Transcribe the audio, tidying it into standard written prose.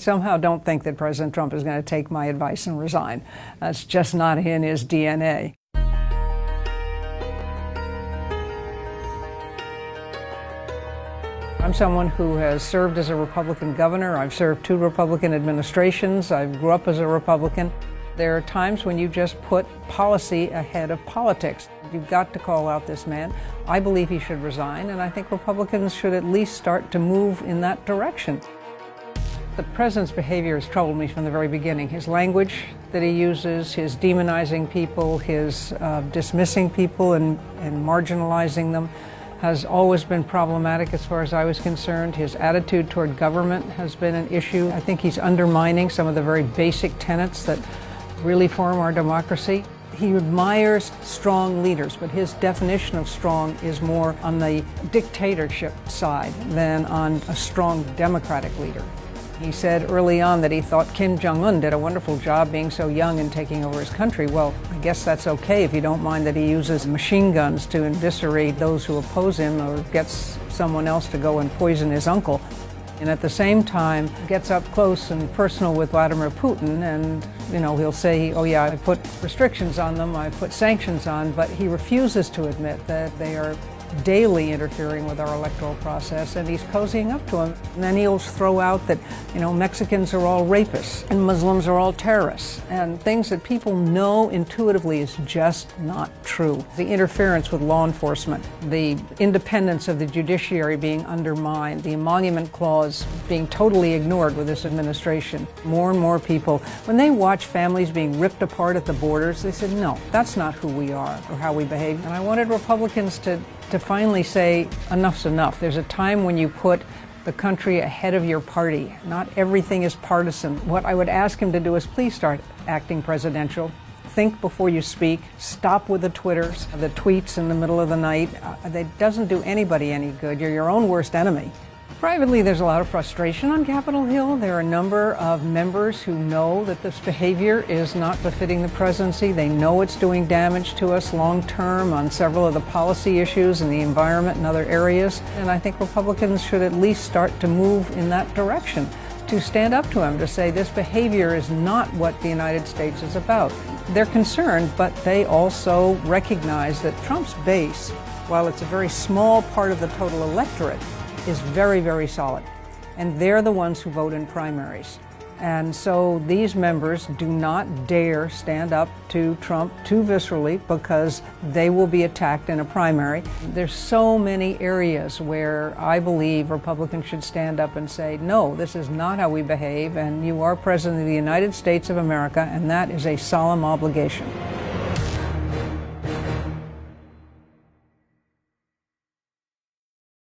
somehow don't think that President Trump is going to take my advice and resign. That's just not in his DNA. I'm someone who has served as a Republican governor. I've served 2 Republican administrations. I grew up as a Republican. There are times when you just put policy ahead of politics. You've got to call out this man. I believe he should resign, and I think Republicans should at least start to move in that direction. The president's behavior has troubled me from the very beginning. His language that he uses, his demonizing people, his dismissing people and marginalizing them, has always been problematic as far as I was concerned. His attitude toward government has been an issue. I think he's undermining some of the very basic tenets that really form our democracy. He admires strong leaders, but his definition of strong is more on the dictatorship side than on a strong democratic leader. He said early on that he thought Kim Jong-un did a wonderful job being so young and taking over his country. Well, I guess that's okay if you don't mind that he uses machine guns to eviscerate those who oppose him or gets someone else to go and poison his uncle. And at the same time, gets up close and personal with Vladimir Putin, and he'll say, oh yeah, I put restrictions on them, I put sanctions on, but he refuses to admit that they are daily interfering with our electoral process, and he's cozying up to him. And then he'll throw out that, Mexicans are all rapists and Muslims are all terrorists, and things that people know intuitively is just not true. The interference with law enforcement, the independence of the judiciary being undermined, the emolument clause being totally ignored with this administration. More and more people, when they watch families being ripped apart at the borders, they said, no, that's not who we are or how we behave. And I wanted Republicans to finally say, enough's enough. There's a time when you put the country ahead of your party. Not everything is partisan. What I would ask him to do is please start acting presidential. Think before you speak. Stop with the Twitters, the tweets in the middle of the night. That doesn't do anybody any good. You're your own worst enemy. Privately, there's a lot of frustration on Capitol Hill. There are a number of members who know that this behavior is not befitting the presidency. They know it's doing damage to us long term on several of the policy issues in the environment and other areas. And I think Republicans should at least start to move in that direction, to stand up to him, to say this behavior is not what the United States is about. They're concerned, but they also recognize that Trump's base, while it's a very small part of the total electorate, is very, very solid. And they're the ones who vote in primaries. And so these members do not dare stand up to Trump too viscerally because they will be attacked in a primary. There's so many areas where I believe Republicans should stand up and say, no, this is not how we behave, and you are President of the United States of America, and that is a solemn obligation.